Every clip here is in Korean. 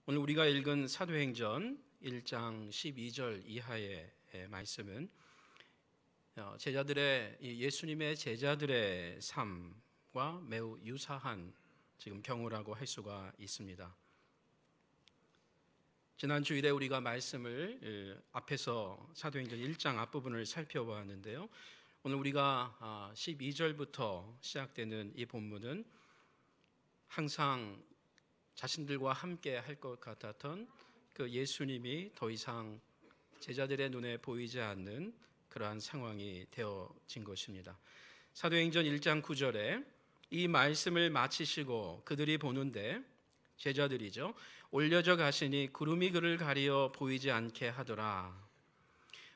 오늘 우리가 읽은 사도행전 1장 12절 이하의 말씀은 예수님의 제자들의 삶과 매우 유사한 지금 경우라고 할 수가 있습니다. 지난 주일에 우리가 말씀을 앞에서 사도행전 1장 앞부분을 살펴보았는데요. 오늘 우리가 12절부터 시작되는 이 본문은 항상 자신들과 함께 할 것 같았던 그 예수님이 더 이상 제자들의 눈에 보이지 않는 그러한 상황이 되어진 것입니다. 사도행전 1장 9절에 이 말씀을 마치시고 그들이 보는데, 제자들이죠, 올려져 가시니 구름이 그를 가리어 보이지 않게 하더라.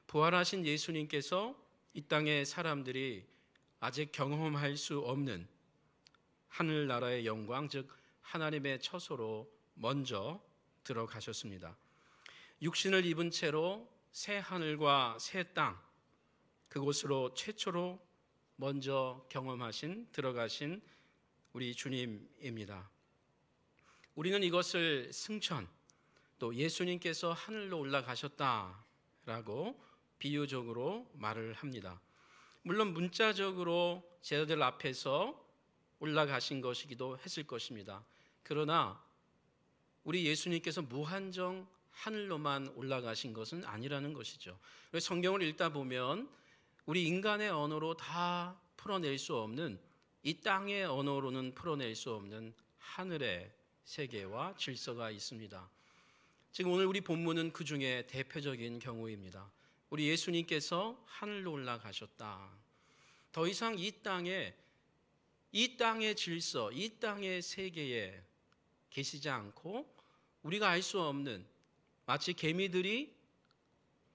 부활하신 예수님께서 이 땅의 사람들이 아직 경험할 수 없는 하늘나라의 영광, 즉 하나님의 처소로 먼저 들어가셨습니다. 육신을 입은 채로 새 하늘과 새 땅, 그곳으로 최초로 먼저 들어가신 우리 주님입니다. 우리는 이것을 승천, 또 예수님께서 하늘로 올라가셨다라고 비유적으로 말을 합니다. 물론 문자적으로 제자들 앞에서 올라가신 것이기도 했을 것입니다. 그러나 우리 예수님께서 무한정 하늘로만 올라가신 것은 아니라는 것이죠. 성경을 읽다 보면 우리 인간의 언어로 다 풀어낼 수 없는, 이 땅의 언어로는 풀어낼 수 없는 하늘의 세계와 질서가 있습니다. 지금 오늘 우리 본문은 그 중에 대표적인 경우입니다. 우리 예수님께서 하늘로 올라가셨다. 더 이상 이 땅의 질서, 이 땅의 세계에 계시지 않고 우리가 알 수 없는, 마치 개미들이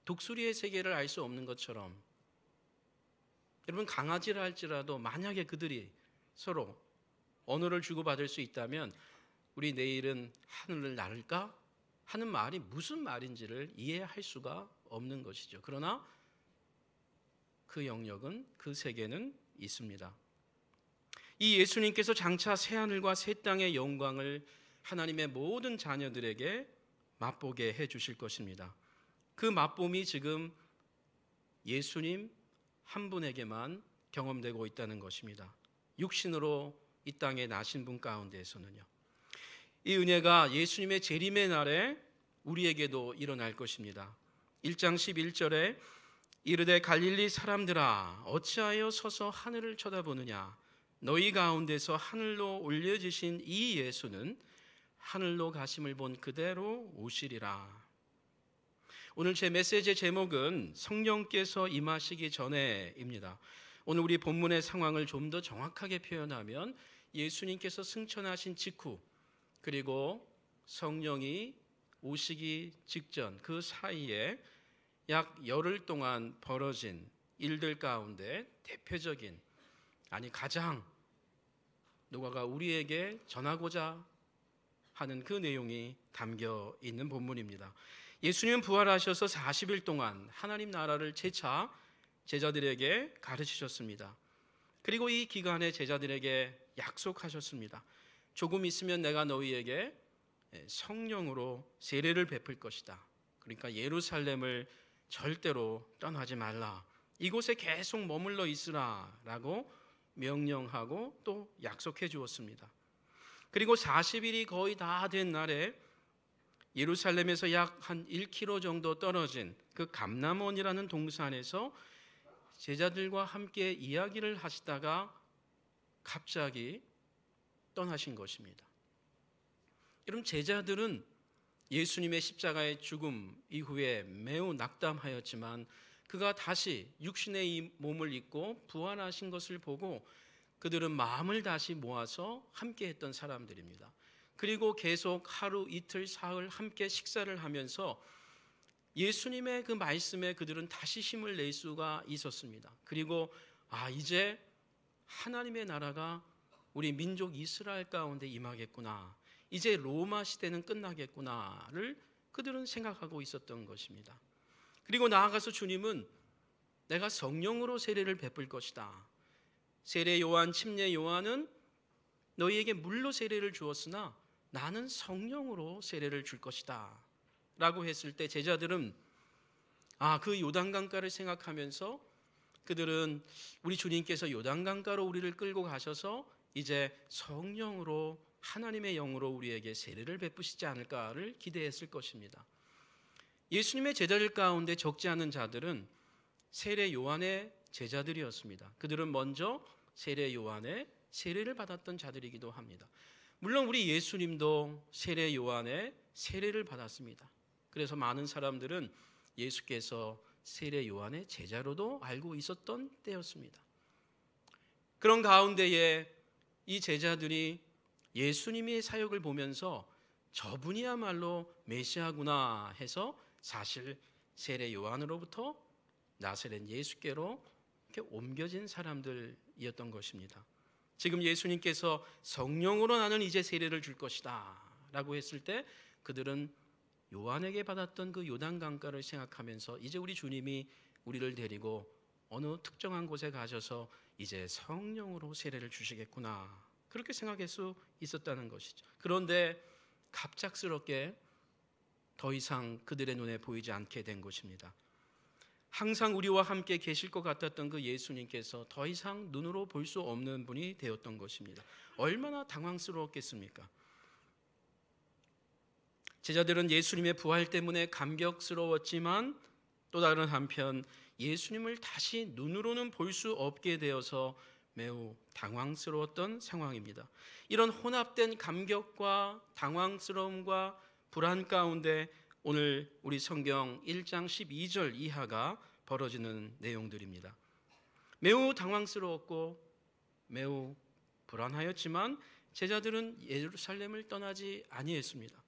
독수리의 세계를 알 수 없는 것처럼, 여러분, 강아지를 할지라도 만약에 그들이 서로 언어를 주고받을 수 있다면 우리 내일은 하늘을 나를까 하는 말이 무슨 말인지를 이해할 수가 없는 것이죠. 그러나 그 영역은, 그 세계는 있습니다. 이 예수님께서 장차 새하늘과 새 땅의 영광을 하나님의 모든 자녀들에게 맛보게 해 주실 것입니다. 그 맛봄이 지금 예수님 한 분에게만 경험되고 있다는 것입니다. 육신으로 이 땅에 나신 분 가운데에서는요. 이 은혜가 예수님의 재림의 날에 우리에게도 일어날 것입니다. 1장 11절에 이르되 갈릴리 사람들아 어찌하여 서서 하늘을 쳐다보느냐, 너희 가운데서 하늘로 올려지신 이 예수는 하늘로 가심을 본 그대로 오시리라. 오늘 제 메시지의 제목은 성령께서 임하시기 전에입니다. 오늘 우리 본문의 상황을 좀 더 정확하게 표현하면 예수님께서 승천하신 직후, 그리고 성령이 오시기 직전, 그 사이에 약 열흘 동안 벌어진 일들 가운데 대표적인, 아니 가장 누가가 우리에게 전하고자 하는 그 내용이 담겨 있는 본문입니다. 예수님은 부활하셔서 40일 동안 하나님 나라를 재차 제자들에게 가르치셨습니다. 그리고 이 기간에 제자들에게 약속하셨습니다. 조금 있으면 내가 너희에게 성령으로 세례를 베풀 것이다. 그러니까 예루살렘을 절대로 떠나지 말라, 이곳에 계속 머물러 있으라 라고 명령하고 또 약속해 주었습니다. 그리고 40일이 거의 다 된 날에 예루살렘에서 약 한 1km 정도 떨어진 그 감람원이라는 동산에서 제자들과 함께 이야기를 하시다가 갑자기 떠나신 것입니다. 여러분, 제자들은 예수님의 십자가의 죽음 이후에 매우 낙담하였지만 그가 다시 육신의 이 몸을 입고 부활하신 것을 보고 그들은 마음을 다시 모아서 함께 했던 사람들입니다. 그리고 계속 하루, 이틀, 사흘 함께 식사를 하면서 예수님의 그 말씀에 그들은 다시 힘을 낼 수가 있었습니다. 그리고 이제 하나님의 나라가 우리 민족 이스라엘 가운데 임하겠구나, 이제 로마 시대는 끝나겠구나를 그들은 생각하고 있었던 것입니다. 그리고 나아가서 주님은 내가 성령으로 세례를 베풀 것이다. 세례 요한, 침례 요한은 너희에게 물로 세례를 주었으나 나는 성령으로 세례를 줄 것이다 라고 했을 때 제자들은 그 요단강가를 생각하면서 그들은 우리 주님께서 요단강가로 우리를 끌고 가셔서 이제 성령으로 하나님의 영으로 우리에게 세례를 베푸시지 않을까를 기대했을 것입니다. 예수님의 제자들 가운데 적지 않은 자들은 세례 요한의 제자들이었습니다. 그들은 먼저 세례 요한의 세례를 받았던 자들이기도 합니다. 물론 우리 예수님도 세례 요한의 세례를 받았습니다. 그래서 많은 사람들은 예수께서 세례 요한의 제자로도 알고 있었던 때였습니다. 그런 가운데에 이 제자들이 예수님의 사역을 보면서 저분이야말로 메시아구나 해서 사실 세례 요한으로부터 나사렛 예수께로 이렇게 옮겨진 사람들이었던 것입니다. 지금 예수님께서 성령으로 나는 이제 세례를 줄 것이다 라고 했을 때 그들은 요한에게 받았던 그 요단강가를 생각하면서 이제 우리 주님이 우리를 데리고 어느 특정한 곳에 가셔서 이제 성령으로 세례를 주시겠구나 그렇게 생각할 수 있었다는 것이죠. 그런데 갑작스럽게 더 이상 그들의 눈에 보이지 않게 된 것입니다. 항상 우리와 함께 계실 것 같았던 그 예수님께서 더 이상 눈으로 볼 수 없는 분이 되었던 것입니다. 얼마나 당황스러웠겠습니까? 제자들은 예수님의 부활 때문에 감격스러웠지만 또 다른 한편 예수님을 다시 눈으로는 볼 수 없게 되어서 매우 당황스러웠던 상황입니다. 이런 혼합된 감격과 당황스러움과 불안 가운데 오늘 우리 성경 1장 12절 이하가 벌어지는 내용들입니다. 매우 당황스러웠고 매우 불안하였지만 제자들은 예루살렘을 떠나지 아니했습니다.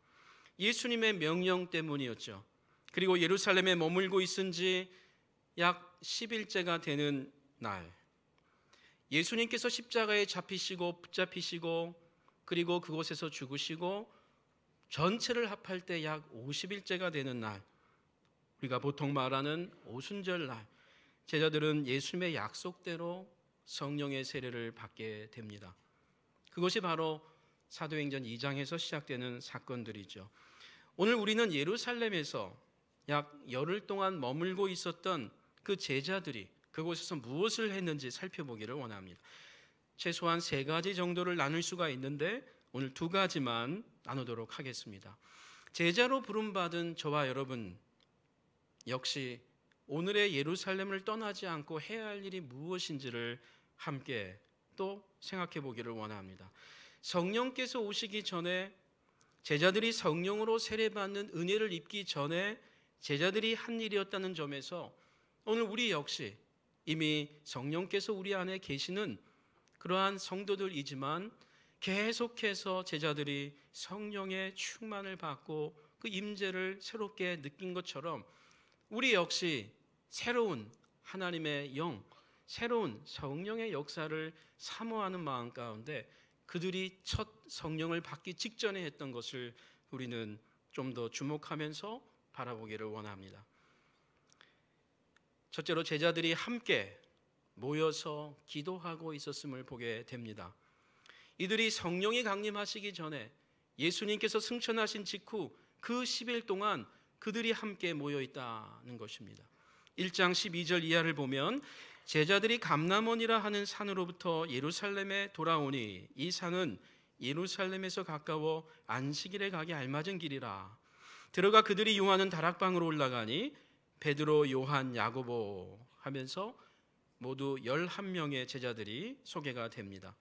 예수님의 명령 때문이었죠. 그리고 예루살렘에 머물고 있은 지 약 10일째가 되는 날 예수님께서 십자가에 잡히시고 붙잡히시고 그리고 그곳에서 죽으시고 전체를 합할 때 약 50일째가 되는 날 우리가 보통 말하는 오순절 날 제자들은 예수님의 약속대로 성령의 세례를 받게 됩니다. 그것이 바로 사도행전 2장에서 시작되는 사건들이죠. 오늘 우리는 예루살렘에서 약 열흘 동안 머물고 있었던 그 제자들이 그곳에서 무엇을 했는지 살펴보기를 원합니다. 최소한 3가지 정도를 나눌 수가 있는데 오늘 2가지만 나누도록 하겠습니다. 제자로 부름받은 저와 여러분 역시 오늘의 예루살렘을 떠나지 않고 해야 할 일이 무엇인지를 함께 또 생각해 보기를 원합니다. 성령께서 오시기 전에 제자들이 성령으로 세례받는 은혜를 입기 전에 제자들이 한 일이었다는 점에서 오늘 우리 역시 이미 성령께서 우리 안에 계시는 그러한 성도들이지만 계속해서 제자들이 성령의 충만을 받고 그 임재를 새롭게 느낀 것처럼 우리 역시 새로운 하나님의 영, 새로운 성령의 역사를 사모하는 마음 가운데 그들이 첫 성령을 받기 직전에 했던 것을 우리는 좀 더 주목하면서 바라보기를 원합니다. 첫째로 제자들이 함께 모여서 기도하고 있었음을 보게 됩니다. 이들이 성령이 강림하시기 전에 예수님께서 승천하신 직후 그 10일 동안 그들이 함께 모여 있다는 것입니다. 1장 12절 이하를 보면 제자들이 감람원이라 하는 산으로부터 예루살렘에 돌아오니 이 산은 예루살렘에서 가까워 안식일에 가기 알맞은 길이라. 들어가 그들이 용하는 다락방으로 올라가니 베드로, 요한, 야고보 하면서 모두 11명의 제자들이 소개가 됩니다.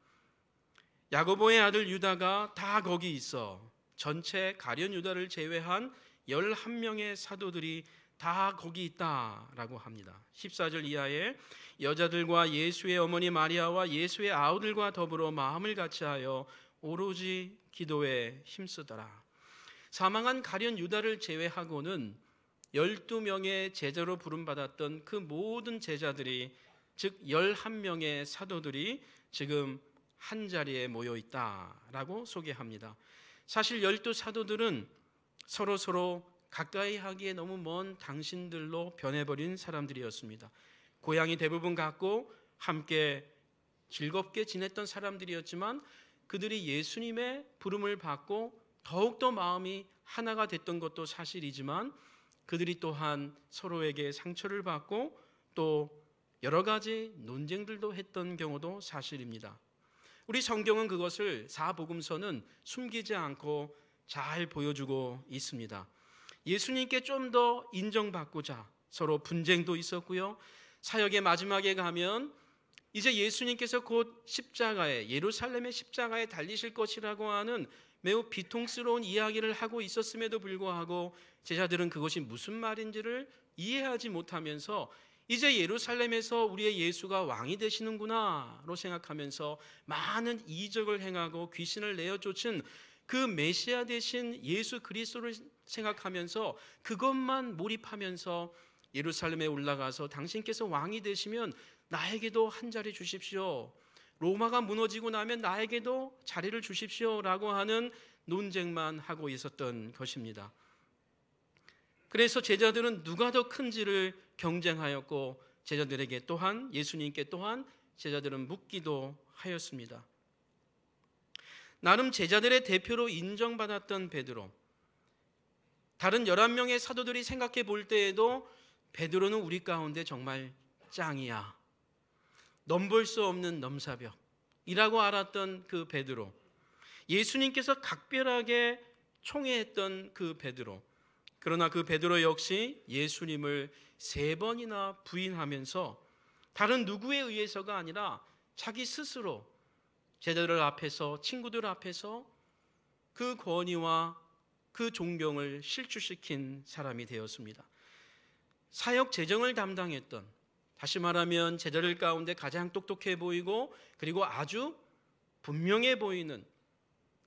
야고보의 아들 유다가 다 거기 있어 전체 가룟 유다를 제외한 11명의 사도들이 다 거기 있다라고 합니다. 14절 이하에 여자들과 예수의 어머니 마리아와 예수의 아우들과 더불어 마음을 같이하여 오로지 기도에 힘쓰더라. 사망한 가룟 유다를 제외하고는 12명의 제자로 부름받았던 그 모든 제자들이 즉 11명의 사도들이 지금 한 자리에 모여 있다라고 소개합니다. 사실 12사도들은 서로 가까이 하기에 너무 먼 당신들로 변해버린 사람들이었습니다. 고향이 대부분 같고 함께 즐겁게 지냈던 사람들이었지만 그들이 예수님의 부름을 받고 더욱더 마음이 하나가 됐던 것도 사실이지만 그들이 또한 서로에게 상처를 받고 또 여러 가지 논쟁들도 했던 경우도 사실입니다. 우리 성경은 그것을 사복음서는 숨기지 않고 잘 보여주고 있습니다. 예수님께 좀 더 인정받고자 서로 분쟁도 있었고요. 사역의 마지막에 가면 이제 예수님께서 곧 십자가에, 예루살렘의 십자가에 달리실 것이라고 하는 매우 비통스러운 이야기를 하고 있었음에도 불구하고 제자들은 그것이 무슨 말인지를 이해하지 못하면서 이제 예루살렘에서 우리의 예수가 왕이 되시는구나로 생각하면서 많은 이적을 행하고 귀신을 내어 쫓은 그 메시아 되신 예수 그리스도를 생각하면서 그것만 몰입하면서 예루살렘에 올라가서 당신께서 왕이 되시면 나에게도 한 자리 주십시오. 로마가 무너지고 나면 나에게도 자리를 주십시오라고 하는 논쟁만 하고 있었던 것입니다. 그래서 제자들은 누가 더 큰지를 경쟁하였고 제자들에게 또한 예수님께 또한 제자들은 묻기도 하였습니다. 나름 제자들의 대표로 인정받았던 베드로, 다른 11명의 사도들이 생각해 볼 때에도 베드로는 우리 가운데 정말 짱이야, 넘볼 수 없는 넘사벽이라고 알았던 그 베드로, 예수님께서 각별하게 총애했던 그 베드로, 그러나 그 베드로 역시 예수님을 3번이나 부인하면서 다른 누구에 의해서가 아니라 자기 스스로 제자들 앞에서, 친구들 앞에서 그 권위와 그 존경을 실추시킨 사람이 되었습니다. 사역 재정을 담당했던, 다시 말하면 제자들 가운데 가장 똑똑해 보이고 그리고 아주 분명해 보이는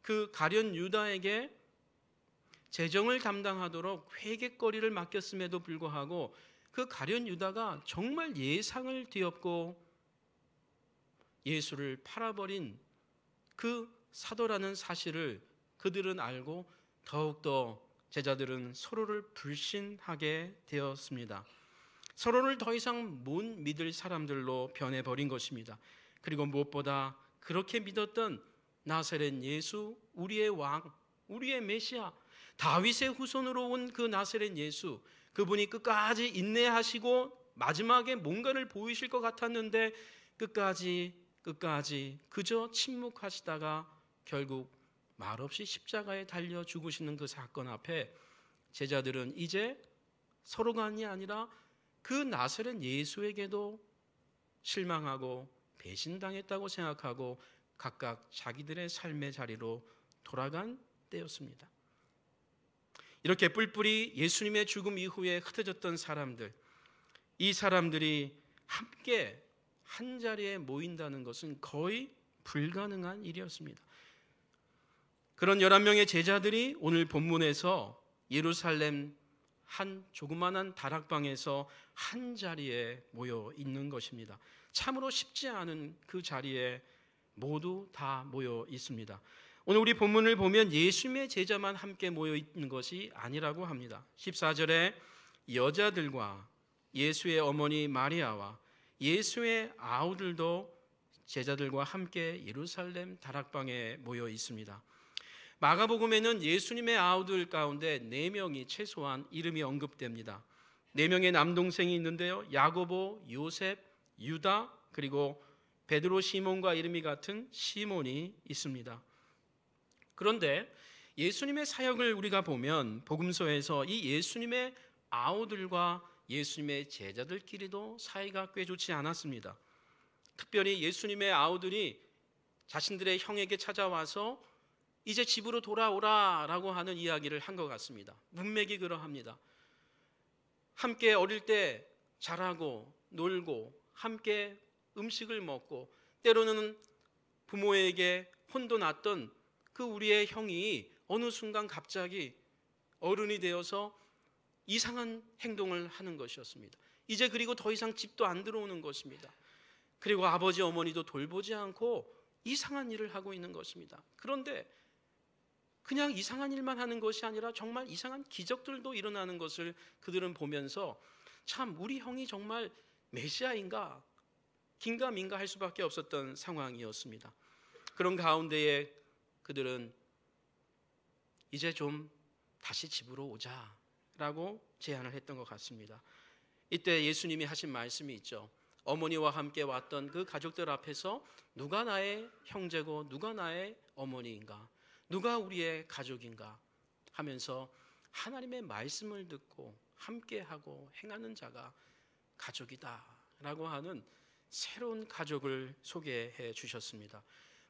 그 가룟 유다에게 재정을 담당하도록 회객거리를 맡겼음에도 불구하고 그 가룟 유다가 정말 예상을 뒤엎고 예수를 팔아버린 그 사도라는 사실을 그들은 알고 더욱더 제자들은 서로를 불신하게 되었습니다. 서로를 더 이상 못 믿을 사람들로 변해버린 것입니다. 그리고 무엇보다 그렇게 믿었던 나사렛 예수, 우리의 왕, 우리의 메시아, 다윗의 후손으로 온 그 나사렛 예수, 그분이 끝까지 인내하시고 마지막에 뭔가를 보이실 것 같았는데 끝까지 그저 침묵하시다가 결국 말없이 십자가에 달려 죽으시는 그 사건 앞에 제자들은 이제 서로간이 아니라 그 나사렛 예수에게도 실망하고 배신당했다고 생각하고 각각 자기들의 삶의 자리로 돌아간 때였습니다. 이렇게 뿔뿔이 예수님의 죽음 이후에 흩어졌던 사람들, 이 사람들이 함께 한 자리에 모인다는 것은 거의 불가능한 일이었습니다. 그런 11명의 제자들이 오늘 본문에서 예루살렘 한 조그마한 다락방에서 한 자리에 모여 있는 것입니다. 참으로 쉽지 않은 그 자리에 모두 다 모여 있습니다. 오늘 우리 본문을 보면 예수님의 제자만 함께 모여 있는 것이 아니라고 합니다. 14절에 여자들과 예수의 어머니 마리아와 예수의 아우들도 제자들과 함께 예루살렘 다락방에 모여 있습니다. 마가복음에는 예수님의 아우들 가운데 4명이 최소한 이름이 언급됩니다. 4명의 남동생이 있는데요, 야고보, 요셉, 유다, 그리고 베드로, 시몬과 이름이 같은 시몬이 있습니다. 그런데 예수님의 사역을 우리가 보면 복음서에서 이 예수님의 아우들과 예수님의 제자들끼리도 사이가 꽤 좋지 않았습니다. 특별히 예수님의 아우들이 자신들의 형에게 찾아와서 이제 집으로 돌아오라라고 하는 이야기를 한 것 같습니다. 문맥이 그러합니다. 함께 어릴 때 자라고 놀고 함께 음식을 먹고 때로는 부모에게 혼도 났던 그 우리의 형이 어느 순간 갑자기 어른이 되어서 이상한 행동을 하는 것이었습니다. 이제 그리고 더 이상 집도 안 들어오는 것입니다. 그리고 아버지 어머니도 돌보지 않고 이상한 일을 하고 있는 것입니다. 그런데 그냥 이상한 일만 하는 것이 아니라 정말 이상한 기적들도 일어나는 것을 그들은 보면서 참 우리 형이 정말 메시아인가 긴가민가 할 수밖에 없었던 상황이었습니다. 그런 가운데에 그들은 이제 좀 다시 집으로 오자라고 제안을 했던 것 같습니다. 이때 예수님이 하신 말씀이 있죠. 어머니와 함께 왔던 그 가족들 앞에서 누가 나의 형제고 누가 나의 어머니인가, 누가 우리의 가족인가 하면서 하나님의 말씀을 듣고 함께하고 행하는 자가 가족이다라고 하는 새로운 가족을 소개해 주셨습니다.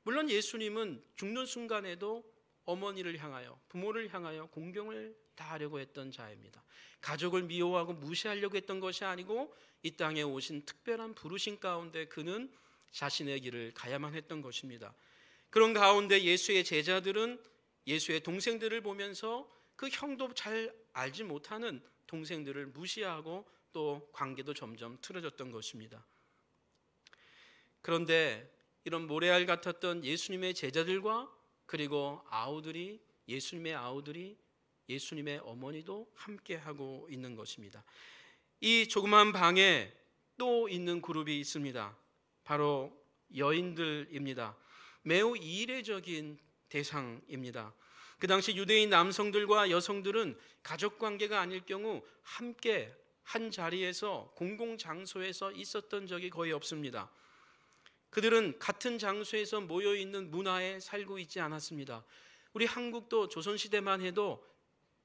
물론 예수님은 죽는 순간에도 어머니를 향하여, 부모를 향하여 공경을 다하려고 했던 자입니다. 가족을 미워하고 무시하려고 했던 것이 아니고 이 땅에 오신 특별한 부르심 가운데 그는 자신의 길을 가야만 했던 것입니다. 그런 가운데 예수의 제자들은 예수의 동생들을 보면서 그 형도 잘 알지 못하는 동생들을 무시하고 또 관계도 점점 틀어졌던 것입니다. 그런데 이런 모래알 같았던 예수님의 제자들과 그리고 예수님의 아우들이 예수님의 어머니도 함께하고 있는 것입니다. 이 조그만 방에 또 있는 그룹이 있습니다. 바로 여인들입니다. 매우 이례적인 대상입니다. 그 당시 유대인 남성들과 여성들은 가족관계가 아닐 경우 함께 한 자리에서 공공장소에서 있었던 적이 거의 없습니다. 그들은 같은 장소에서 모여있는 문화에 살고 있지 않았습니다. 우리 한국도 조선시대만 해도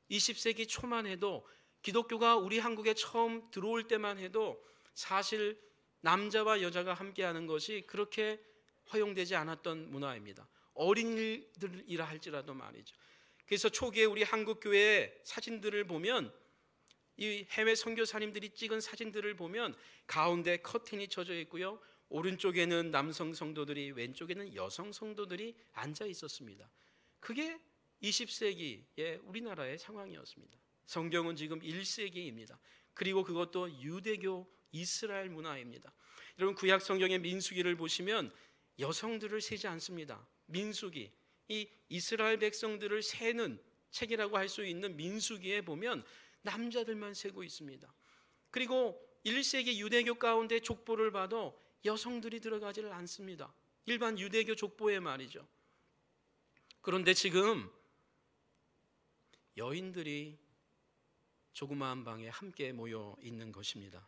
20세기 초만 해도 기독교가 우리 한국에 처음 들어올 때만 해도 사실 남자와 여자가 함께하는 것이 그렇게 허용되지 않았던 문화입니다. 어린이들이라 할지라도 말이죠. 그래서 초기에 우리 한국교회의 사진들을 보면, 이 해외 선교사님들이 찍은 사진들을 보면 가운데 커튼이 쳐져 있고요, 오른쪽에는 남성 성도들이, 왼쪽에는 여성 성도들이 앉아 있었습니다. 그게 20세기의 우리나라의 상황이었습니다. 성경은 지금 1세기입니다. 그리고 그것도 유대교 이스라엘 문화입니다. 여러분, 구약 성경의 민수기를 보시면 여성들을 세지 않습니다. 민수기, 이 이스라엘 백성들을 세는 책이라고 할 수 있는 민수기에 보면 남자들만 세고 있습니다. 그리고 1세기 유대교 가운데 족보를 봐도 여성들이 들어가지를 않습니다. 일반 유대교 족보에 말이죠. 그런데 지금 여인들이 조그마한 방에 함께 모여 있는 것입니다.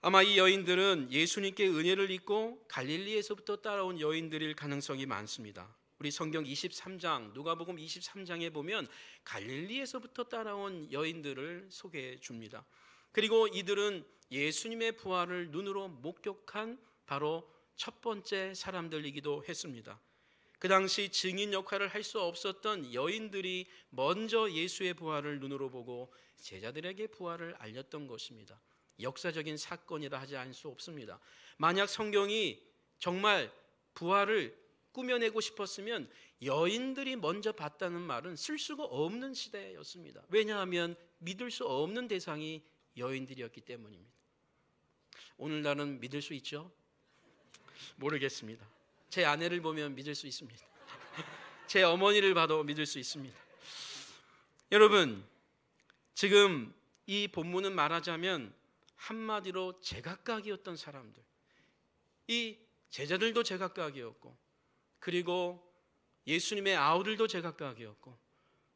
아마 이 여인들은 예수님께 은혜를 입고 갈릴리에서부터 따라온 여인들일 가능성이 많습니다. 우리 성경 23장, 누가복음 23장에 보면 갈릴리에서부터 따라온 여인들을 소개해 줍니다. 그리고 이들은 예수님의 부활을 눈으로 목격한 바로 첫 번째 사람들이기도 했습니다. 그 당시 증인 역할을 할 수 없었던 여인들이 먼저 예수의 부활을 눈으로 보고 제자들에게 부활을 알렸던 것입니다. 역사적인 사건이라 하지 않을 수 없습니다. 만약 성경이 정말 부활을 꾸며내고 싶었으면 여인들이 먼저 봤다는 말은 쓸 수가 없는 시대였습니다. 왜냐하면 믿을 수 없는 대상이 여인들이었기 때문입니다. 오늘날은 믿을 수 있죠? 모르겠습니다. 제 아내를 보면 믿을 수 있습니다. 제 어머니를 봐도 믿을 수 있습니다. 여러분, 지금 이 본문은 말하자면 한마디로 제각각이었던 사람들, 이 제자들도 제각각이었고, 그리고 예수님의 아우들도 제각각이었고,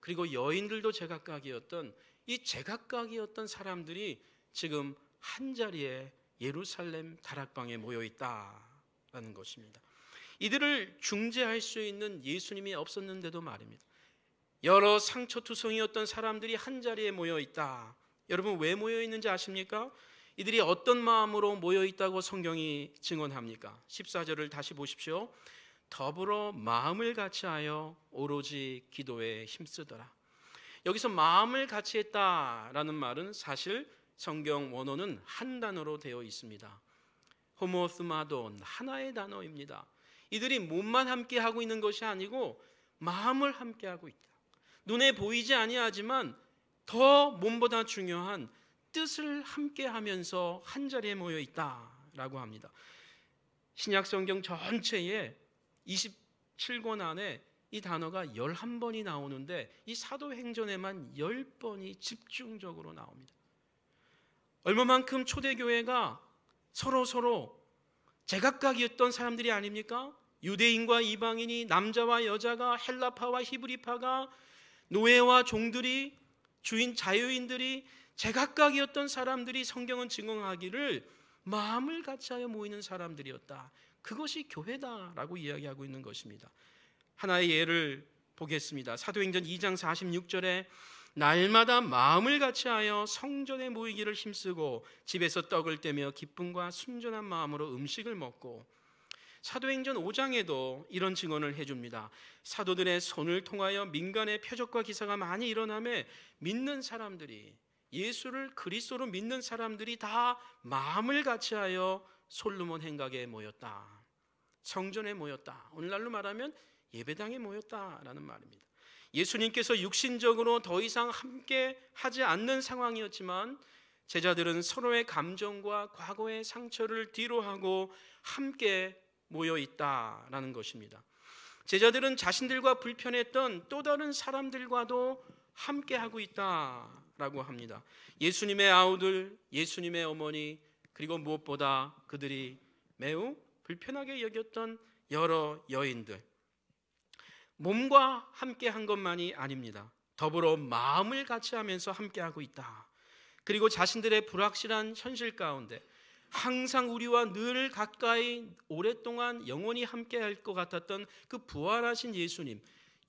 그리고 여인들도 제각각이었던 이 제각각이었던 사람들이 지금 한 자리에 예루살렘 다락방에 모여 있다라는 것입니다. 이들을 중재할 수 있는 예수님이 없었는데도 말입니다. 여러 상처투성이었던 사람들이 한 자리에 모여 있다. 여러분, 왜 모여 있는지 아십니까? 이들이 어떤 마음으로 모여 있다고 성경이 증언합니까? 14절을 다시 보십시오. 더불어 마음을 같이하여 오로지 기도에 힘쓰더라. 여기서 마음을 같이 했다라는 말은 사실 성경 원어는 한 단어로 되어 있습니다. 호모스마돈, 하나의 단어입니다. 이들이 몸만 함께 하고 있는 것이 아니고 마음을 함께 하고 있다. 눈에 보이지 아니하지만 더 몸보다 중요한 뜻을 함께 하면서 한 자리에 모여 있다라고 합니다. 신약 성경 전체에 27권 안에 이 단어가 11번이 나오는데 이 사도행전에만 10번이 집중적으로 나옵니다. 얼마만큼 초대교회가 서로 제각각이었던 사람들이 아닙니까? 유대인과 이방인이, 남자와 여자가, 헬라파와 히브리파가, 노예와 종들이, 주인 자유인들이, 제각각이었던 사람들이 성경은 증언하기를 마음을 같이하여 모이는 사람들이었다. 그것이 교회다라고 이야기하고 있는 것입니다. 하나의 예를 보겠습니다. 사도행전 2장 46절에 날마다 마음을 같이하여 성전에 모이기를 힘쓰고 집에서 떡을 떼며 기쁨과 순전한 마음으로 음식을 먹고, 사도행전 5장에도 이런 증언을 해줍니다. 사도들의 손을 통하여 민간의 표적과 기사가 많이 일어나며 믿는 사람들이, 예수를 그리스도로 믿는 사람들이 다 마음을 같이하여 솔로몬 행각에 모였다. 성전에 모였다. 오늘날로 말하면 예배당에 모였다라는 말입니다. 예수님께서 육신적으로 더 이상 함께 하지 않는 상황이었지만 제자들은 서로의 감정과 과거의 상처를 뒤로하고 함께 모여 있다라는 것입니다. 제자들은 자신들과 불편했던 또 다른 사람들과도 함께 하고 있다라고 합니다. 예수님의 아우들, 예수님의 어머니, 그리고 무엇보다 그들이 매우 불편하게 여겼던 여러 여인들, 몸과 함께 한 것만이 아닙니다. 더불어 마음을 같이 하면서 함께 하고 있다. 그리고 자신들의 불확실한 현실 가운데 항상 우리와 늘 가까이 오랫동안 영원히 함께 할 것 같았던 그 부활하신 예수님,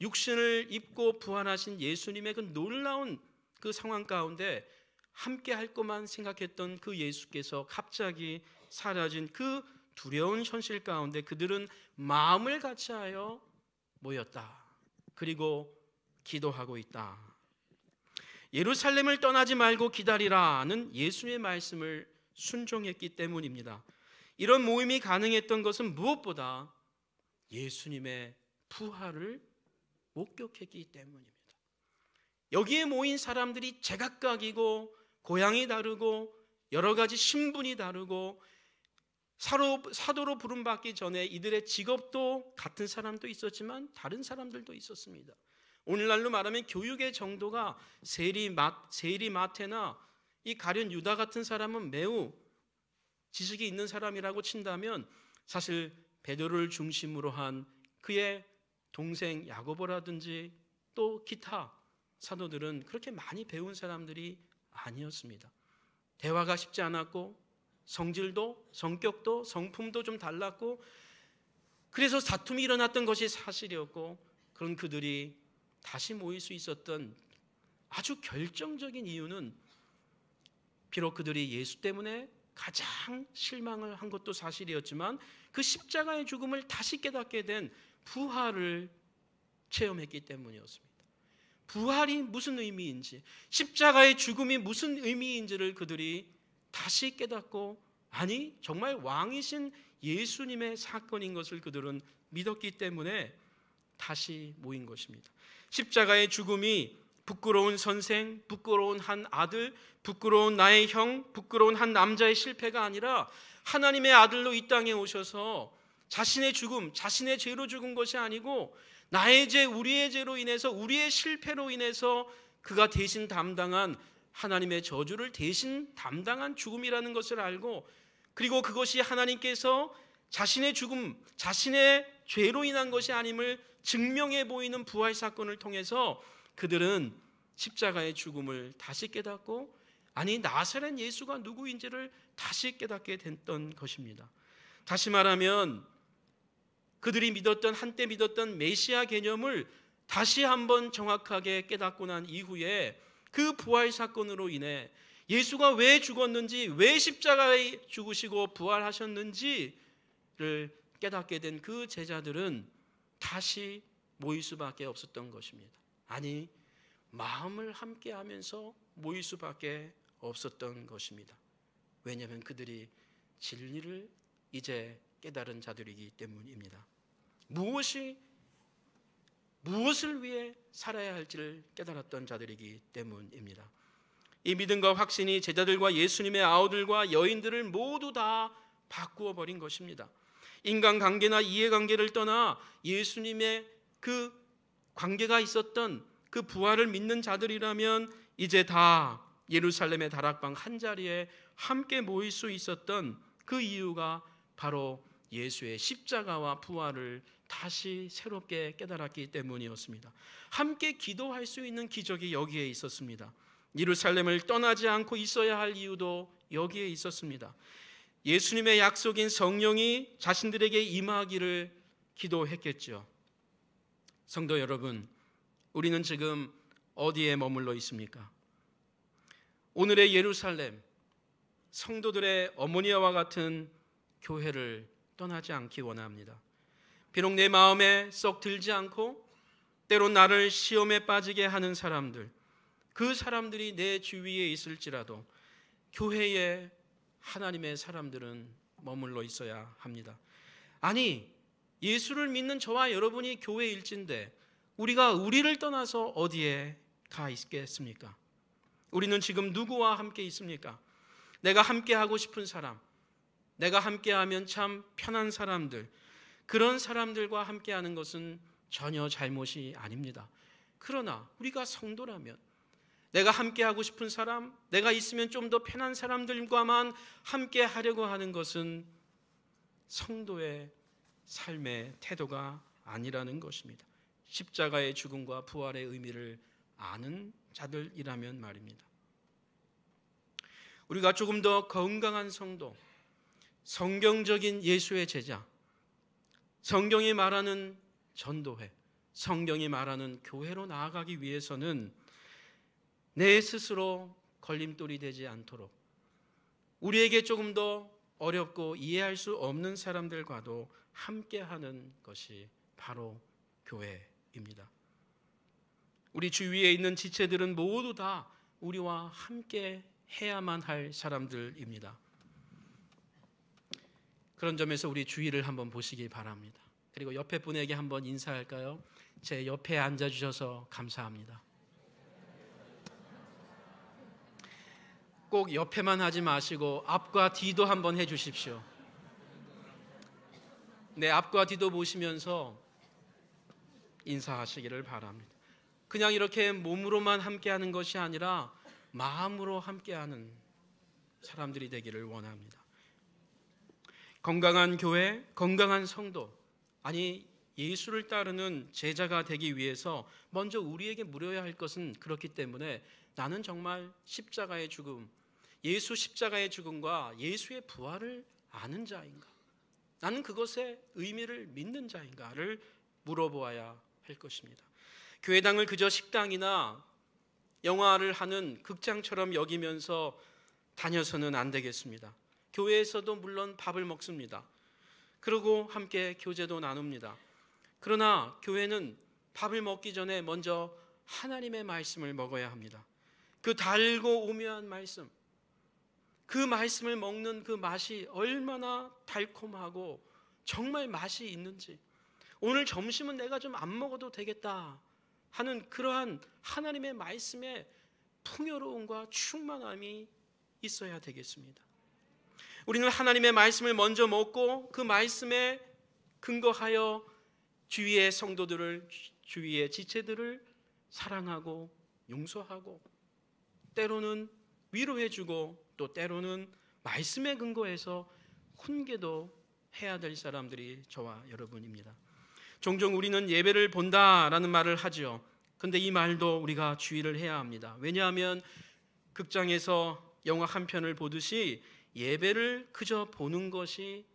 육신을 입고 부활하신 예수님의 그 놀라운 그 상황 가운데 함께 할 것만 생각했던 그 예수께서 갑자기 사라진 그 두려운 현실 가운데 그들은 마음을 같이하여 모였다. 그리고 기도하고 있다. 예루살렘을 떠나지 말고 기다리라는 예수의 말씀을 순종했기 때문입니다. 이런 모임이 가능했던 것은 무엇보다 예수님의 부활을 목격했기 때문입니다. 여기에 모인 사람들이 제각각이고 고향이 다르고 여러 가지 신분이 다르고 사도로 부름받기 전에 이들의 직업도 같은 사람도 있었지만 다른 사람들도 있었습니다. 오늘날로 말하면 교육의 정도가 세리마태나 이 가룟 유다 같은 사람은 매우 지식이 있는 사람이라고 친다면 사실 베드로를 중심으로 한 그의 동생 야고보라든지 또 기타 사도들은 그렇게 많이 배운 사람들이 아니었습니다. 대화가 쉽지 않았고 성질도 성격도 성품도 좀 달랐고 그래서 다툼이 일어났던 것이 사실이었고, 그런 그들이 다시 모일 수 있었던 아주 결정적인 이유는 비록 그들이 예수 때문에 가장 실망을 한 것도 사실이었지만 그 십자가의 죽음을 다시 깨닫게 된 부활을 체험했기 때문이었습니다. 부활이 무슨 의미인지, 십자가의 죽음이 무슨 의미인지를 그들이 다시 깨닫고, 아니 정말 왕이신 예수님의 사건인 것을 그들은 믿었기 때문에 다시 모인 것입니다. 십자가의 죽음이 부끄러운 선생, 부끄러운 한 아들, 부끄러운 나의 형, 부끄러운 한 남자의 실패가 아니라 하나님의 아들로 이 땅에 오셔서 자신의 죽음, 자신의 죄로 죽은 것이 아니고 나의 죄, 우리의 죄로 인해서, 우리의 실패로 인해서 그가 대신 담당한 하나님의 저주를 대신 담당한 죽음이라는 것을 알고, 그리고 그것이 하나님께서 자신의 죽음, 자신의 죄로 인한 것이 아님을 증명해 보이는 부활 사건을 통해서 그들은 십자가의 죽음을 다시 깨닫고, 아니 나사렛 예수가 누구인지를 다시 깨닫게 됐던 것입니다. 다시 말하면 그들이 믿었던, 한때 믿었던 메시아 개념을 다시 한번 정확하게 깨닫고 난 이후에 그 부활 사건으로 인해 예수가 왜 죽었는지, 왜 십자가에 죽으시고 부활하셨는지를 깨닫게 된 그 제자들은 다시 모일 수밖에 없었던 것입니다. 아니 마음을 함께 하면서 모일 수밖에 없었던 것입니다. 왜냐하면 그들이 진리를 이제 깨달은 자들이기 때문입니다. 무엇을 위해 살아야 할지를 깨달았던 자들이기 때문입니다. 이 믿음과 확신이 제자들과 예수님의 아우들과 여인들을 모두 다 바꾸어 버린 것입니다. 인간관계나 이해관계를 떠나 예수님의 그 관계가 있었던 그 부활을 믿는 자들이라면 이제 다 예루살렘의 다락방 한 자리에 함께 모일 수 있었던 그 이유가 바로 예수의 십자가와 부활을 다시 새롭게 깨달았기 때문이었습니다. 함께 기도할 수 있는 기적이 여기에 있었습니다. 예루살렘을 떠나지 않고 있어야 할 이유도 여기에 있었습니다. 예수님의 약속인 성령이 자신들에게 임하기를 기도했겠죠. 성도 여러분, 우리는 지금 어디에 머물러 있습니까? 오늘의 예루살렘, 성도들의 어머니와 같은 교회를 떠나지 않기 원합니다. 비록 내 마음에 썩 들지 않고 때론 나를 시험에 빠지게 하는 사람들, 그 사람들이 내 주위에 있을지라도 교회에 하나님의 사람들은 머물러 있어야 합니다. 아니, 예수를 믿는 저와 여러분이 교회일진데 우리가 우리를 떠나서 어디에 가 있겠습니까? 우리는 지금 누구와 함께 있습니까? 내가 함께 하고 싶은 사람, 내가 함께하면 참 편한 사람들, 그런 사람들과 함께하는 것은 전혀 잘못이 아닙니다. 그러나 우리가 성도라면 내가 함께하고 싶은 사람, 내가 있으면 좀 더 편한 사람들과만 함께하려고 하는 것은 성도의 삶의 태도가 아니라는 것입니다. 십자가의 죽음과 부활의 의미를 아는 자들이라면 말입니다. 우리가 조금 더 건강한 성도, 성경적인 예수의 제자, 성경이 말하는 전도회, 성경이 말하는 교회로 나아가기 위해서는 내 스스로 걸림돌이 되지 않도록 우리에게 조금 더 어렵고 이해할 수 없는 사람들과도 함께하는 것이 바로 교회입니다. 우리 주위에 있는 지체들은 모두 다 우리와 함께 해야만 할 사람들입니다. 그런 점에서 우리 주위를 한번 보시기 바랍니다. 그리고 옆에 분에게 한번 인사할까요? 제 옆에 앉아주셔서 감사합니다. 꼭 옆에만 하지 마시고 앞과 뒤도 한번 해주십시오. 네, 앞과 뒤도 보시면서 인사하시기를 바랍니다. 그냥 이렇게 몸으로만 함께하는 것이 아니라 마음으로 함께하는 사람들이 되기를 원합니다. 건강한 교회, 건강한 성도, 아니 예수를 따르는 제자가 되기 위해서 먼저 우리에게 물어야 할 것은 그렇기 때문에 나는 정말 십자가의 죽음, 예수 십자가의 죽음과 예수의 부활을 아는 자인가? 나는 그것의 의미를 믿는 자인가를 물어보아야 할 것입니다. 교회당을 그저 식당이나 영화를 하는 극장처럼 여기면서 다녀서는 안 되겠습니다. 교회에서도 물론 밥을 먹습니다. 그리고 함께 교제도 나눕니다. 그러나 교회는 밥을 먹기 전에 먼저 하나님의 말씀을 먹어야 합니다. 그 달고 오묘한 말씀, 그 말씀을 먹는 그 맛이 얼마나 달콤하고 정말 맛이 있는지, 오늘 점심은 내가 좀 안 먹어도 되겠다 하는 그러한 하나님의 말씀의 풍요로움과 충만함이 있어야 되겠습니다. 우리는 하나님의 말씀을 먼저 먹고 그 말씀에 근거하여 주위의 성도들을, 주위의 지체들을 사랑하고 용서하고 때로는 위로해주고 또 때로는 말씀에 근거해서 훈계도 해야 될 사람들이 저와 여러분입니다. 종종 우리는 예배를 본다라는 말을 하죠. 그런데 이 말도 우리가 주의를 해야 합니다. 왜냐하면 극장에서 영화 한 편을 보듯이 예배를 그저 보는 것이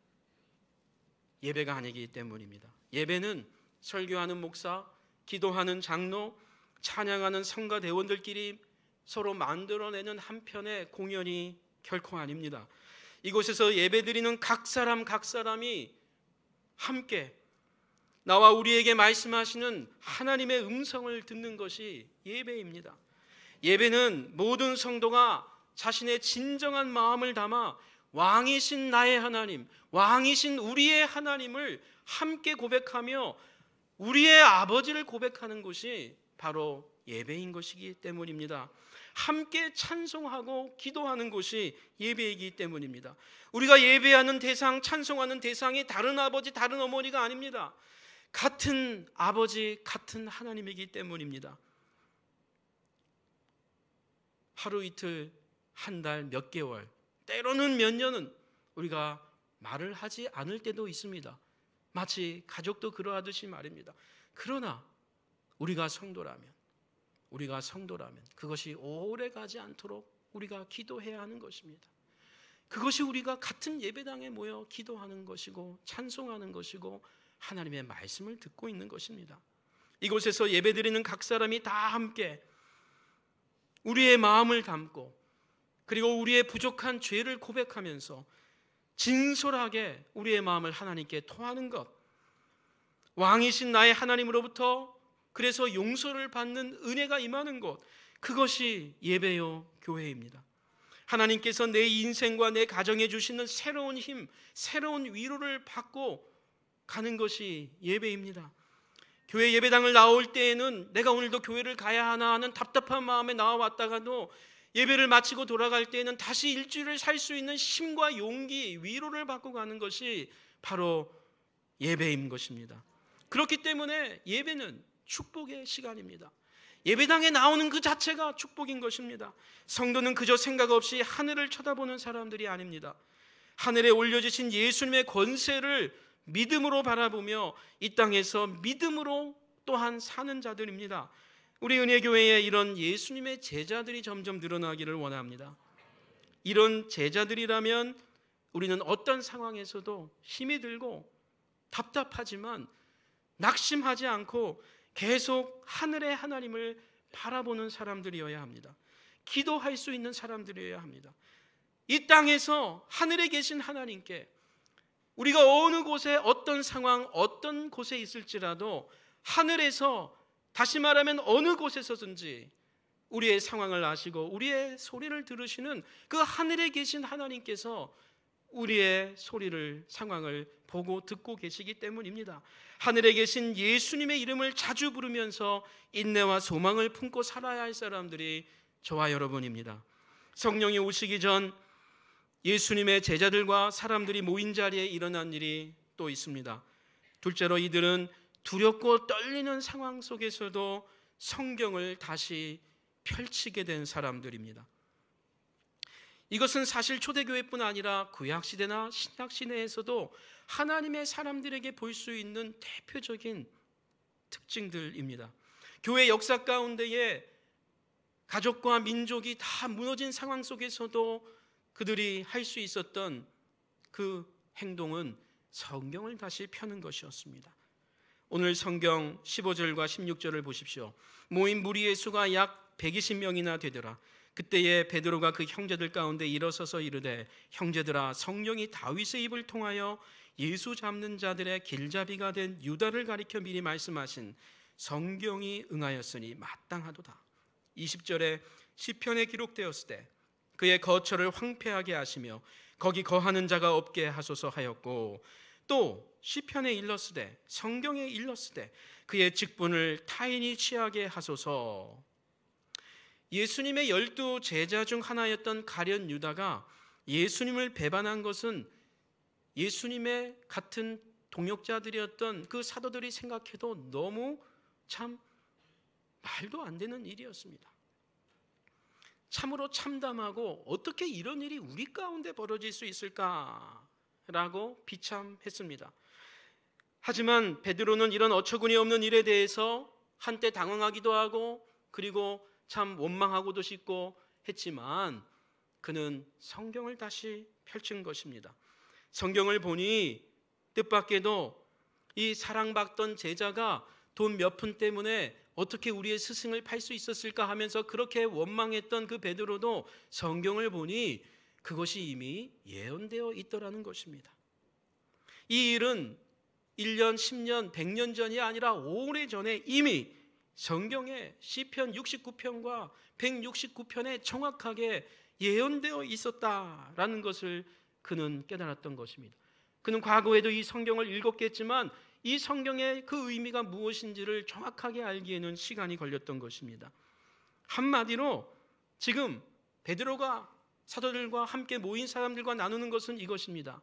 예배가 아니기 때문입니다. 예배는 설교하는 목사, 기도하는 장로, 찬양하는 성가 대원들끼리 서로 만들어내는 한 편의 공연이 결코 아닙니다. 이곳에서 예배드리는 각 사람이 함께 나와 우리에게 말씀하시는 하나님의 음성을 듣는 것이 예배입니다. 예배는 모든 성도가 자신의 진정한 마음을 담아 왕이신 나의 하나님, 왕이신 우리의 하나님을 함께 고백하며 우리의 아버지를 고백하는 것이 바로 예배인 것이기 때문입니다. 함께 찬송하고 기도하는 것이 예배이기 때문입니다. 우리가 예배하는 대상, 찬송하는 대상이 다른 아버지, 다른 어머니가 아닙니다. 같은 아버지, 같은 하나님이기 때문입니다. 하루 이틀, 한 달, 몇 개월, 때로는 몇 년은 우리가 말을 하지 않을 때도 있습니다. 마치 가족도 그러하듯이 말입니다. 그러나 우리가 성도라면 그것이 오래 가지 않도록 우리가 기도해야 하는 것입니다. 그것이 우리가 같은 예배당에 모여 기도하는 것이고 찬송하는 것이고 하나님의 말씀을 듣고 있는 것입니다. 이곳에서 예배드리는 각 사람이 다 함께 우리의 마음을 담고 그리고 우리의 부족한 죄를 고백하면서 진솔하게 우리의 마음을 하나님께 토하는 것, 왕이신 나의 하나님으로부터 그래서 용서를 받는 은혜가 임하는 곳, 그것이 예배요 교회입니다. 하나님께서 내 인생과 내 가정에 주시는 새로운 힘, 새로운 위로를 받고 가는 것이 예배입니다. 교회 예배당을 나올 때에는 내가 오늘도 교회를 가야 하나 하는 답답한 마음에 나와왔다가도 예배를 마치고 돌아갈 때에는 다시 일주일을 살 수 있는 힘과 용기, 위로를 받고 가는 것이 바로 예배인 것입니다. 그렇기 때문에 예배는 축복의 시간입니다. 예배당에 나오는 그 자체가 축복인 것입니다. 성도는 그저 생각 없이 하늘을 쳐다보는 사람들이 아닙니다. 하늘에 올려주신 예수님의 권세를 믿음으로 바라보며 이 땅에서 믿음으로 또한 사는 자들입니다. 우리 은혜교회에 이런 예수님의 제자들이 점점 늘어나기를 원합니다. 이런 제자들이라면 우리는 어떤 상황에서도 힘이 들고 답답하지만 낙심하지 않고 계속 하늘의 하나님을 바라보는 사람들이어야 합니다. 기도할 수 있는 사람들이어야 합니다. 이 땅에서 하늘에 계신 하나님께 우리가 어느 곳에 어떤 상황, 어떤 곳에 있을지라도 하늘에서, 다시 말하면 어느 곳에서든지 우리의 상황을 아시고 우리의 소리를 들으시는 그 하늘에 계신 하나님께서 우리의 소리를, 상황을 보고 듣고 계시기 때문입니다. 하늘에 계신 예수님의 이름을 자주 부르면서 인내와 소망을 품고 살아야 할 사람들이 저와 여러분입니다. 성령이 오시기 전 예수님의 제자들과 사람들이 모인 자리에 일어난 일이 또 있습니다. 둘째로 이들은 두렵고 떨리는 상황 속에서도 성경을 다시 펼치게 된 사람들입니다. 이것은 사실 초대교회뿐 아니라 구약시대나 신약시대에서도 하나님의 사람들에게 볼 수 있는 대표적인 특징들입니다. 교회 역사 가운데에 가족과 민족이 다 무너진 상황 속에서도 그들이 할 수 있었던 그 행동은 성경을 다시 펴는 것이었습니다. 오늘 성경 15절과 16절을 보십시오. 모인 무리의 수가 약 120명이나 되더라. 그때에 베드로가 그 형제들 가운데 일어서서 이르되 형제들아, 성령이 다윗의 입을 통하여 예수 잡는 자들의 길잡이가 된 유다를 가리켜 미리 말씀하신 성경이 응하였으니 마땅하도다. 20절에 시편에 기록되었을 때 그의 거처를 황폐하게 하시며 거기 거하는 자가 없게 하소서 하였고, 또 시편에 일렀으되 성경에 일렀으되 그의 직분을 타인이 취하게 하소서. 예수님의 12 제자 중 하나였던 가룟 유다가 예수님을 배반한 것은 예수님의 같은 동역자들이었던 그 사도들이 생각해도 너무 참 말도 안 되는 일이었습니다. 참으로 참담하고 어떻게 이런 일이 우리 가운데 벌어질 수 있을까라고 비참했습니다. 하지만 베드로는 이런 어처구니 없는 일에 대해서 한때 당황하기도 하고 그리고 참 원망하고도 싶고 했지만 그는 성경을 다시 펼친 것입니다. 성경을 보니 뜻밖에도 이 사랑받던 제자가 돈 몇 푼 때문에 어떻게 우리의 스승을 팔 수 있었을까 하면서 그렇게 원망했던 그 베드로도 성경을 보니 그것이 이미 예언되어 있더라는 것입니다. 이 일은 1년, 10년, 100년 전이 아니라 오래전에 이미 성경에 시편 69편과 169편에 정확하게 예언되어 있었다라는 것을 그는 깨달았던 것입니다. 그는 과거에도 이 성경을 읽었겠지만 이 성경의 그 의미가 무엇인지를 정확하게 알기에는 시간이 걸렸던 것입니다. 한마디로 지금 베드로가 사도들과 함께 모인 사람들과 나누는 것은 이것입니다.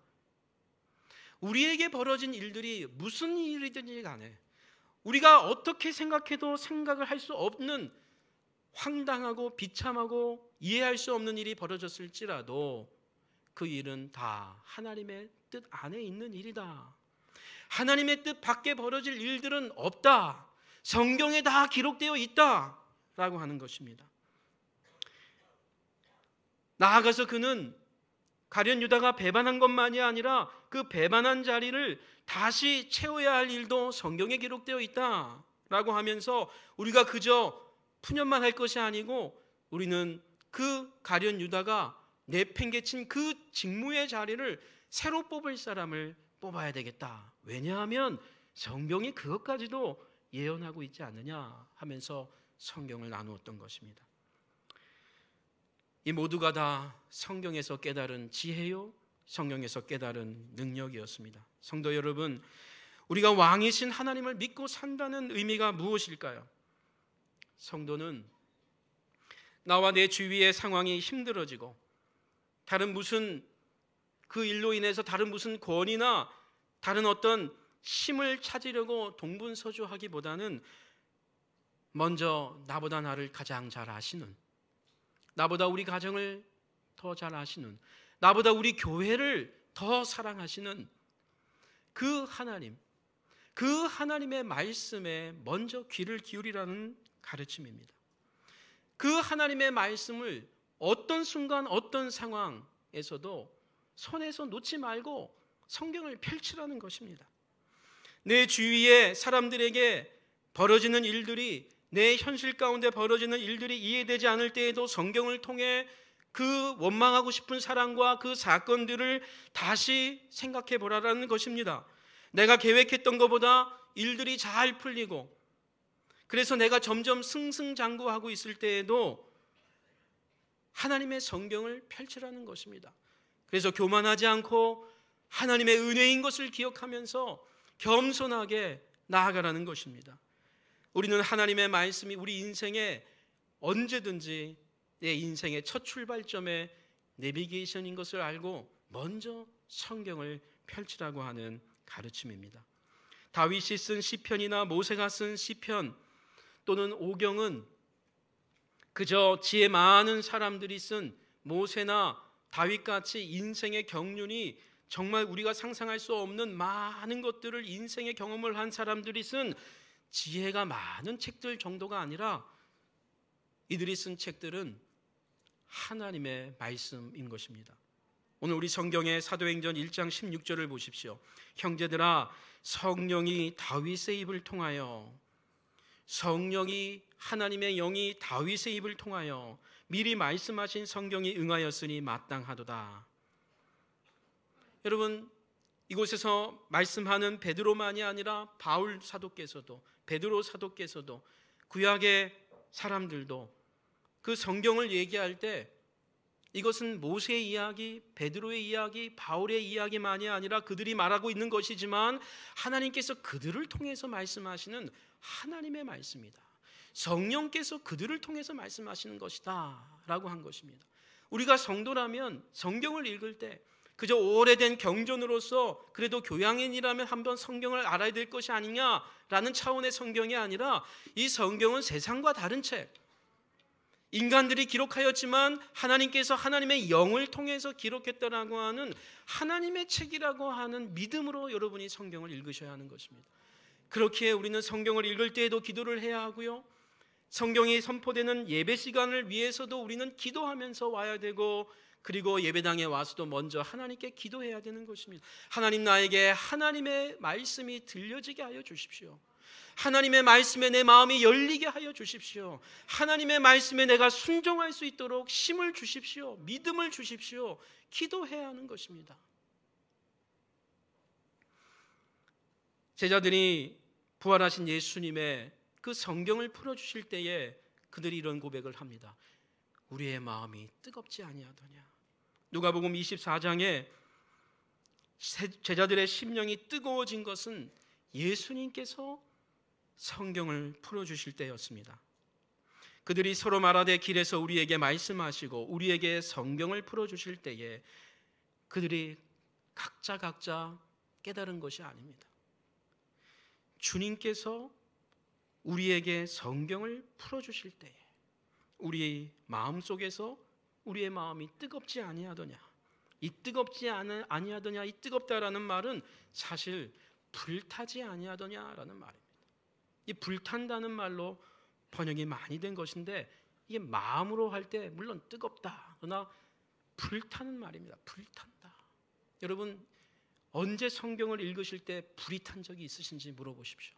우리에게 벌어진 일들이 무슨 일이든지 간에 우리가 어떻게 생각해도 생각을 할 수 없는 황당하고 비참하고 이해할 수 없는 일이 벌어졌을지라도 그 일은 다 하나님의 뜻 안에 있는 일이다. 하나님의 뜻 밖에 벌어질 일들은 없다. 성경에 다 기록되어 있다라고 하는 것입니다. 나아가서 그는 가룟 유다가 배반한 것만이 아니라 그 배반한 자리를 다시 채워야 할 일도 성경에 기록되어 있다라고 하면서 우리가 그저 푸념만 할 것이 아니고 우리는 그 가룟 유다가 내팽개친 그 직무의 자리를 새로 뽑을 사람을 뽑아야 되겠다. 왜냐하면 성경이 그것까지도 예언하고 있지 않느냐 하면서 성경을 나누었던 것입니다. 이 모두가 다 성경에서 깨달은 지혜요, 성경에서 깨달은 능력이었습니다. 성도 여러분, 우리가 왕이신 하나님을 믿고 산다는 의미가 무엇일까요? 성도는 나와 내 주위의 상황이 힘들어지고 다른 무슨 그 일로 인해서 다른 무슨 권위나 다른 어떤 힘을 찾으려고 동분서주하기보다는 먼저 나보다 나를 가장 잘 아시는, 나보다 우리 가정을 더 잘 아시는, 나보다 우리 교회를 더 사랑하시는 그 하나님, 그 하나님의 말씀에 먼저 귀를 기울이라는 가르침입니다. 그 하나님의 말씀을 어떤 순간 어떤 상황에서도 손에서 놓지 말고 성경을 펼치라는 것입니다. 내 주위의 사람들에게 벌어지는 일들이, 내 현실 가운데 벌어지는 일들이 이해되지 않을 때에도 성경을 통해 그 원망하고 싶은 사랑과 그 사건들을 다시 생각해 보라라는 것입니다. 내가 계획했던 것보다 일들이 잘 풀리고 그래서 내가 점점 승승장구하고 있을 때에도 하나님의 성경을 펼치라는 것입니다. 그래서 교만하지 않고 하나님의 은혜인 것을 기억하면서 겸손하게 나아가라는 것입니다. 우리는 하나님의 말씀이 우리 인생에 언제든지 내 인생의 첫 출발점에 내비게이션인 것을 알고 먼저 성경을 펼치라고 하는 가르침입니다. 다윗이 쓴 시편이나 모세가 쓴 시편 또는 오경은 그저 지혜 많은 사람들이 쓴 모세나 다윗같이 인생의 경륜이 정말 우리가 상상할 수 없는 많은 것들을 인생의 경험을 한 사람들이 쓴 지혜가 많은 책들 정도가 아니라 이들이 쓴 책들은 하나님의 말씀인 것입니다. 오늘 우리 성경의 사도행전 1장 16절을 보십시오. 형제들아, 성령이 다윗의 입을 통하여, 성령이 하나님의 영이 다윗의 입을 통하여 미리 말씀하신 성경이 응하였으니 마땅하도다. 여러분, 이곳에서 말씀하는 베드로만이 아니라 바울 사도께서도, 베드로 사도께서도, 구약의 사람들도 그 성경을 얘기할 때 이것은 모세의 이야기, 베드로의 이야기, 바울의 이야기만이 아니라 그들이 말하고 있는 것이지만 하나님께서 그들을 통해서 말씀하시는 하나님의 말씀이다. 성령께서 그들을 통해서 말씀하시는 것이다 라고 한 것입니다. 우리가 성도라면 성경을 읽을 때 그저 오래된 경전으로서 그래도 교양인이라면 한번 성경을 알아야 될 것이 아니냐라는 차원의 성경이 아니라 이 성경은 세상과 다른 책, 인간들이 기록하였지만 하나님께서 하나님의 영을 통해서 기록했다라고 하는 하나님의 책이라고 하는 믿음으로 여러분이 성경을 읽으셔야 하는 것입니다. 그렇기에 우리는 성경을 읽을 때에도 기도를 해야 하고요, 성경이 선포되는 예배 시간을 위해서도 우리는 기도하면서 와야 되고, 그리고 예배당에 와서도 먼저 하나님께 기도해야 되는 것입니다. 하나님, 나에게 하나님의 말씀이 들려지게 하여 주십시오. 하나님의 말씀에 내 마음이 열리게 하여 주십시오. 하나님의 말씀에 내가 순종할 수 있도록 힘을 주십시오. 믿음을 주십시오. 기도해야 하는 것입니다. 제자들이 부활하신 예수님의 그 성경을 풀어주실 때에 그들이 이런 고백을 합니다. 우리의 마음이 뜨겁지 아니하더냐. 누가복음 24장에 제자들의 심령이 뜨거워진 것은 예수님께서 성경을 풀어주실 때였습니다. 그들이 서로 말하되 길에서 우리에게 말씀하시고 우리에게 성경을 풀어주실 때에 그들이 각자 깨달은 것이 아닙니다. 주님께서 우리에게 성경을 풀어주실 때에 우리 마음속에서 우리의 마음이 뜨겁지 아니하더냐. 이 뜨겁지 아니하더냐, 이 뜨겁다라는 말은 사실 불타지 아니하더냐라는 말입니다. 이 불탄다는 말로 번역이 많이 된 것인데, 이게 마음으로 할 때 물론 뜨겁다 그러나 불타는 말입니다. 불탄다. 여러분, 언제 성경을 읽으실 때 불이 탄 적이 있으신지 물어보십시오.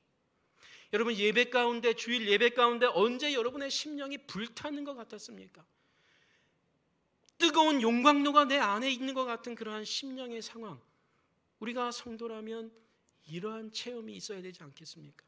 여러분, 예배 가운데, 주일 예배 가운데 언제 여러분의 심령이 불타는 것 같았습니까? 뜨거운 용광로가 내 안에 있는 것 같은 그러한 심령의 상황, 우리가 성도라면 이러한 체험이 있어야 되지 않겠습니까?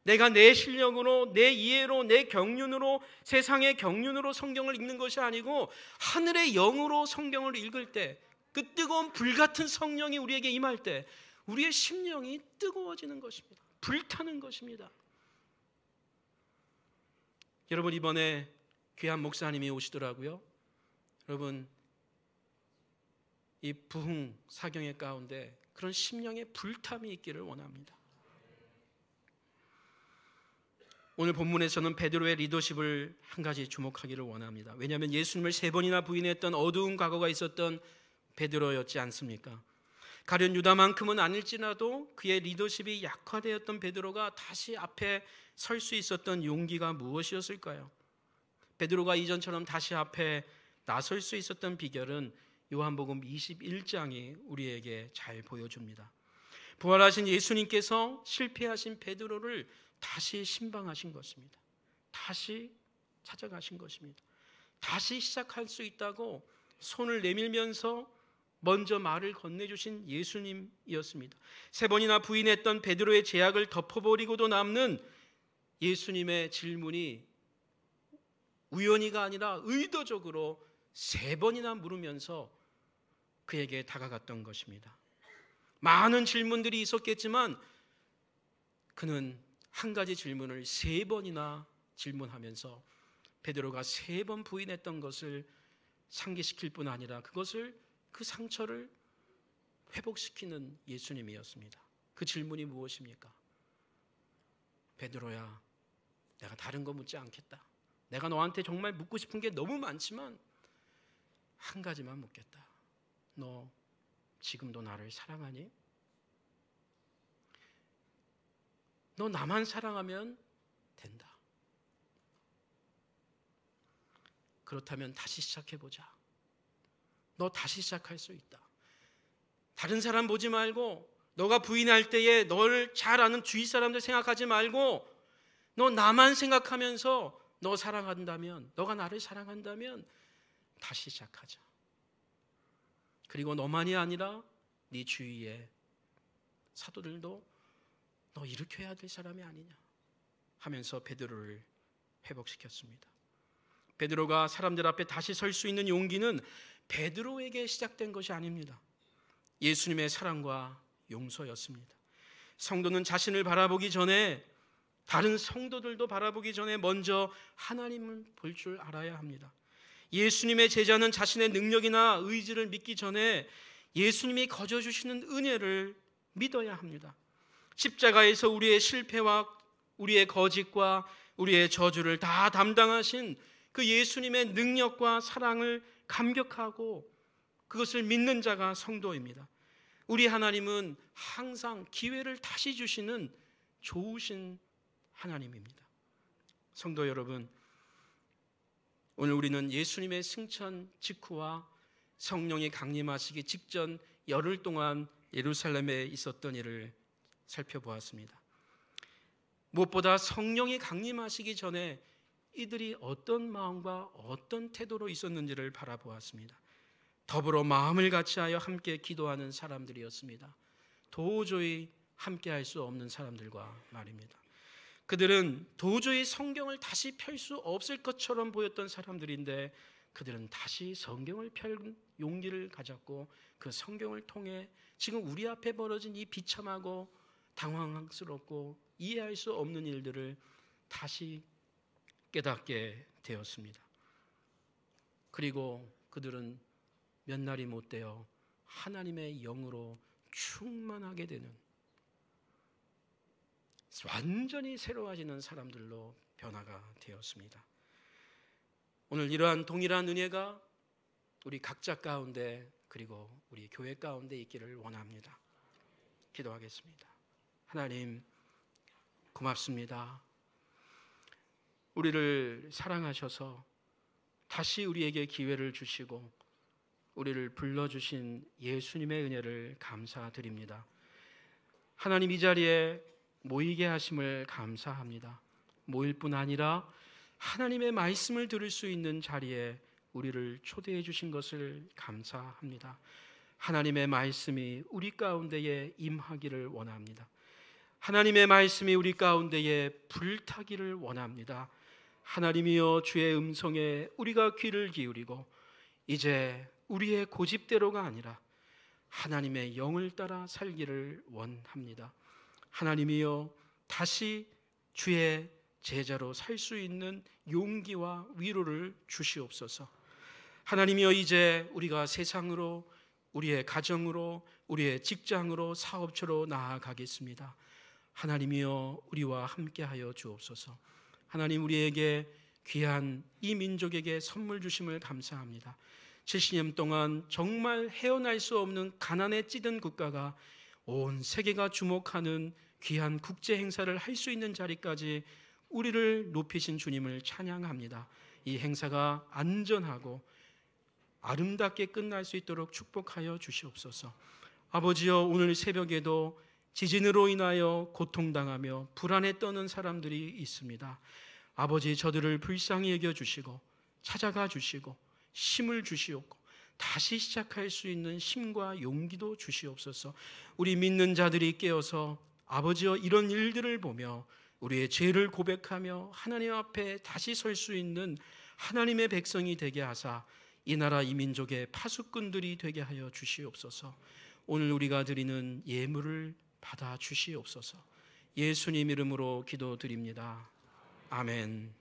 내가 내 실력으로, 내 이해로, 내 경륜으로, 세상의 경륜으로 성경을 읽는 것이 아니고 하늘의 영으로 성경을 읽을 때, 그 뜨거운 불같은 성령이 우리에게 임할 때 우리의 심령이 뜨거워지는 것입니다. 불타는 것입니다. 여러분, 이번에 귀한 목사님이 오시더라고요. 여러분, 이 부흥 사경의 가운데 그런 심령의 불탐이 있기를 원합니다. 오늘 본문에서는 베드로의 리더십을 한 가지 주목하기를 원합니다. 왜냐하면 예수님을 3번이나 부인했던 어두운 과거가 있었던 베드로였지 않습니까? 가룟 유다만큼은 아닐지라도 그의 리더십이 약화되었던 베드로가 다시 앞에 설 수 있었던 용기가 무엇이었을까요? 베드로가 이전처럼 다시 앞에 나설 수 있었던 비결은 요한복음 21장이 우리에게 잘 보여줍니다. 부활하신 예수님께서 실패하신 베드로를 다시 신방하신 것입니다. 다시 찾아가신 것입니다. 다시 시작할 수 있다고 손을 내밀면서 먼저 말을 건네주신 예수님이었습니다. 3번이나 부인했던 베드로의 제약을 덮어버리고도 남는 예수님의 질문이 우연히가 아니라 의도적으로 3번이나 물으면서 그에게 다가갔던 것입니다. 많은 질문들이 있었겠지만 그는 한 가지 질문을 3번이나 질문하면서 베드로가 3번 부인했던 것을 상기시킬 뿐 아니라 그 상처를 회복시키는 예수님이었습니다. 그 질문이 무엇입니까? 베드로야, 내가 다른 거 묻지 않겠다. 내가 너한테 정말 묻고 싶은 게 너무 많지만 한 가지만 묻겠다. 너 지금도 나를 사랑하니? 너 나만 사랑하면 된다. 그렇다면 다시 시작해보자. 너 다시 시작할 수 있다. 다른 사람 보지 말고, 너가 부인할 때에 너를 잘 아는 주위 사람들 생각하지 말고 너 나만 생각하면서 너 사랑한다면, 너가 나를 사랑한다면 다시 시작하자. 그리고 너만이 아니라 네 주위의 사도들도 너 일으켜야 될 사람이 아니냐 하면서 베드로를 회복시켰습니다. 베드로가 사람들 앞에 다시 설 수 있는 용기는 베드로에게 시작된 것이 아닙니다. 예수님의 사랑과 용서였습니다. 성도는 자신을 바라보기 전에, 다른 성도들도 바라보기 전에 먼저 하나님을 볼 줄 알아야 합니다. 예수님의 제자는 자신의 능력이나 의지를 믿기 전에 예수님이 거저 주시는 은혜를 믿어야 합니다. 십자가에서 우리의 실패와 우리의 거짓과 우리의 저주를 다 담당하신 그 예수님의 능력과 사랑을 감격하고 그것을 믿는 자가 성도입니다. 우리 하나님은 항상 기회를 다시 주시는 좋으신 하나님입니다. 성도 여러분, 오늘 우리는 예수님의 승천 직후와 성령이 강림하시기 직전 열흘 동안 예루살렘에 있었던 일을 살펴보았습니다. 무엇보다 성령이 강림하시기 전에 이들이 어떤 마음과 어떤 태도로 있었는지를 바라보았습니다. 더불어 마음을 같이하여 함께 기도하는 사람들이었습니다. 도저히 함께할 수 없는 사람들과 말입니다. 그들은 도저히 성경을 다시 펼 수 없을 것처럼 보였던 사람들인데 그들은 다시 성경을 펼 용기를 가졌고 그 성경을 통해 지금 우리 앞에 벌어진 이 비참하고 당황스럽고 이해할 수 없는 일들을 다시 깨닫게 되었습니다. 그리고 그들은 몇 날이 못 되어 하나님의 영으로 충만하게 되는, 완전히 새로워지는 사람들로 변화가 되었습니다. 오늘 이러한 동일한 은혜가 우리 각자 가운데 그리고 우리 교회 가운데 있기를 원합니다. 기도하겠습니다. 하나님 고맙습니다. 우리를 사랑하셔서 다시 우리에게 기회를 주시고 우리를 불러주신 예수님의 은혜를 감사드립니다. 하나님, 이 자리에 모이게 하심을 감사합니다. 모일 뿐 아니라 하나님의 말씀을 들을 수 있는 자리에 우리를 초대해 주신 것을 감사합니다. 하나님의 말씀이 우리 가운데에 임하기를 원합니다. 하나님의 말씀이 우리 가운데에 불타기를 원합니다. 하나님이여, 주의 음성에 우리가 귀를 기울이고 이제 우리의 고집대로가 아니라 하나님의 영을 따라 살기를 원합니다. 하나님이여, 다시 주의 제자로 살 수 있는 용기와 위로를 주시옵소서. 하나님이여, 이제 우리가 세상으로, 우리의 가정으로, 우리의 직장으로, 사업처로 나아가겠습니다. 하나님이여, 우리와 함께하여 주옵소서. 하나님, 우리에게 귀한 이 민족에게 선물 주심을 감사합니다. 70년 동안 정말 헤어날 수 없는 가난에 찌든 국가가 온 세계가 주목하는 귀한 국제 행사를 할 수 있는 자리까지 우리를 높이신 주님을 찬양합니다. 이 행사가 안전하고 아름답게 끝날 수 있도록 축복하여 주시옵소서. 아버지여, 오늘 새벽에도 지진으로 인하여 고통당하며 불안에 떠는 사람들이 있습니다. 아버지, 저들을 불쌍히 여겨주시고 찾아가 주시고 힘을 주시옵고 다시 시작할 수 있는 힘과 용기도 주시옵소서. 우리 믿는 자들이 깨어서 아버지여, 이런 일들을 보며 우리의 죄를 고백하며 하나님 앞에 다시 설 수 있는 하나님의 백성이 되게 하사 이 나라 이 민족의 파수꾼들이 되게 하여 주시옵소서. 오늘 우리가 드리는 예물을 받아 주시옵소서. 예수님 이름으로 기도드립니다. 아멘.